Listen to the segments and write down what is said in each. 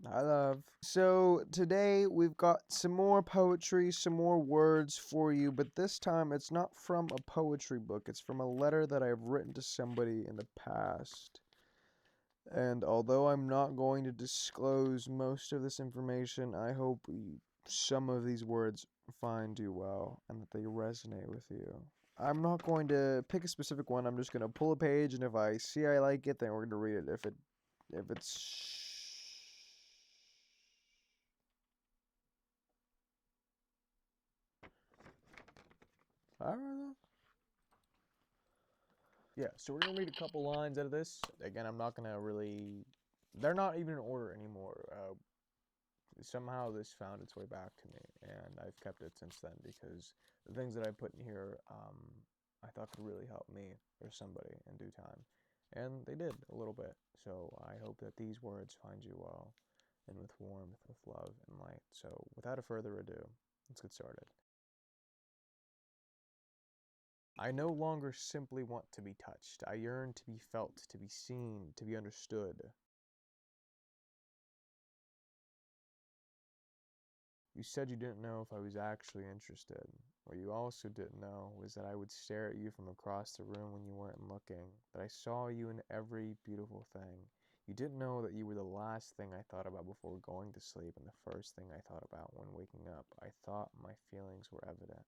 I love. So today we've got some more poetry, some more words for you, but this time it's not from a poetry book. It's from a letter that I've written to somebody in the past. And although I'm not going to disclose most of this information, I hope some of these words find you well and that they resonate with you. I'm not going to pick a specific one. I'm just going to pull a page, and if I see I like it, then we're going to read it. If it's I don't know. Yeah, so we're gonna read a couple lines out of this. Again, I'm not gonna really. They're not even in order anymore. Somehow this found its way back to me, and I've kept it since then because the things that I put in here, I thought could really help me or somebody in due time, and they did a little bit. So I hope that these words find you well, and with warmth, with love and light. So without a further ado, let's get started. I no longer simply want to be touched. I yearn to be felt, to be seen, to be understood. You said you didn't know if I was actually interested. What you also didn't know was that I would stare at you from across the room when you weren't looking, that I saw you in every beautiful thing. You didn't know that you were the last thing I thought about before going to sleep and the first thing I thought about when waking up. I thought my feelings were evident.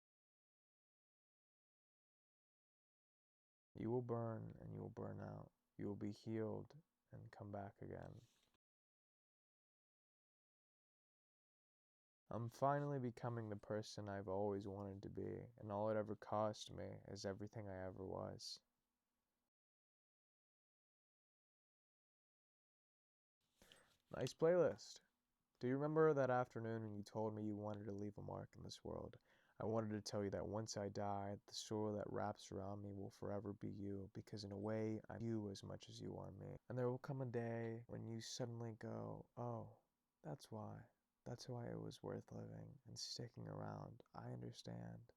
You will burn and you will burn out. You will be healed and come back again. I'm finally becoming the person I've always wanted to be, and all it ever cost me is everything I ever was. Nice playlist. Do you remember that afternoon when you told me you wanted to leave a mark in this world? I wanted to tell you that once I die, the soul that wraps around me will forever be you, because in a way, I'm you as much as you are me. And there will come a day when you suddenly go, oh, that's why. That's why it was worth living and sticking around. I understand.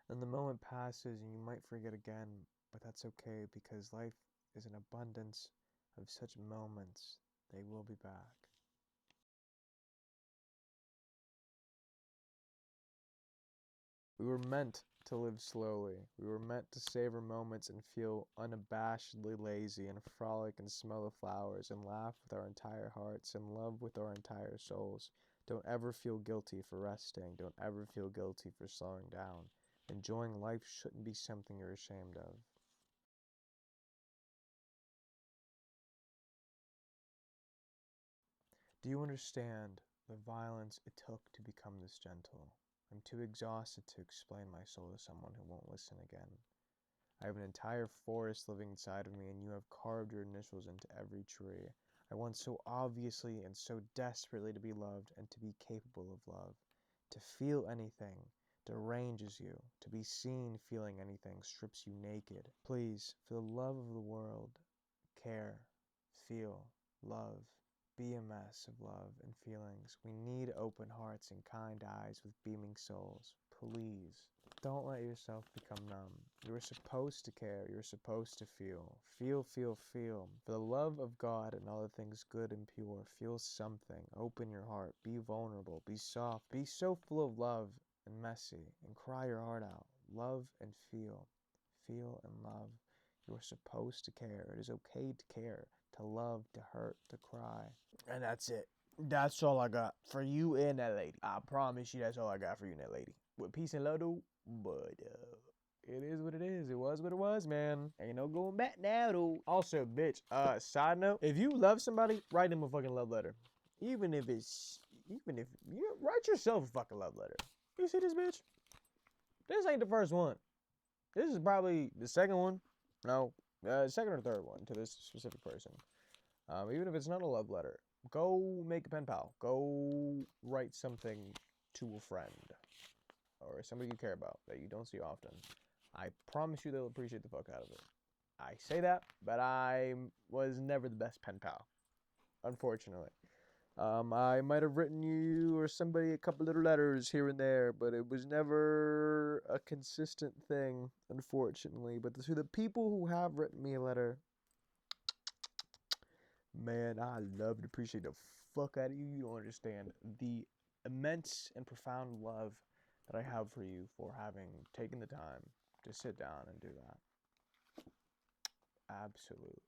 And the moment passes and you might forget again, but that's okay because life is an abundance of such moments. They will be back. We were meant to live slowly. We were meant to savor moments and feel unabashedly lazy and frolic and smell the flowers and laugh with our entire hearts and love with our entire souls. Don't ever feel guilty for resting. Don't ever feel guilty for slowing down. Enjoying life shouldn't be something you're ashamed of. Do you understand the violence it took to become this gentle? I'm too exhausted to explain my soul to someone who won't listen again. I have an entire forest living inside of me, and you have carved your initials into every tree. I want so obviously and so desperately to be loved and to be capable of love. To feel anything deranges you. To be seen feeling anything strips you naked. Please, for the love of the world, care, feel, love. Be a mess of love and feelings. We need open hearts and kind eyes with beaming souls. Please. Don't let yourself become numb. You're supposed to care. You're supposed to feel. Feel, feel, feel. For the love of God and all the things good and pure, feel something. Open your heart. Be vulnerable. Be soft. Be so full of love and messy. And cry your heart out. Love and feel. Feel and love. You are supposed to care. It is okay to care, to love, to hurt, to cry. And that's it. That's all I got for you and that lady. I promise you that's all I got for you and that lady. With peace and love, though. But, it is what it is. It was what it was, man. Ain't no going back now, though. Also, bitch, side note, if you love somebody, write them a fucking love letter. Even if you write yourself a fucking love letter. You see this bitch? This ain't the first one. This is probably the second one. No, second or third one to this specific person. Even if it's not a love letter, go make a pen pal. Go write something to a friend or somebody you care about that you don't see often. I promise you they'll appreciate the fuck out of it. I say that, but I was never the best pen pal, unfortunately. I might have written you or somebody a couple little letters here and there, but it was never a consistent thing, unfortunately. But to the people who have written me a letter, man, I love and appreciate the fuck out of you. You don't understand the immense and profound love that I have for you for having taken the time to sit down and do that. Absolute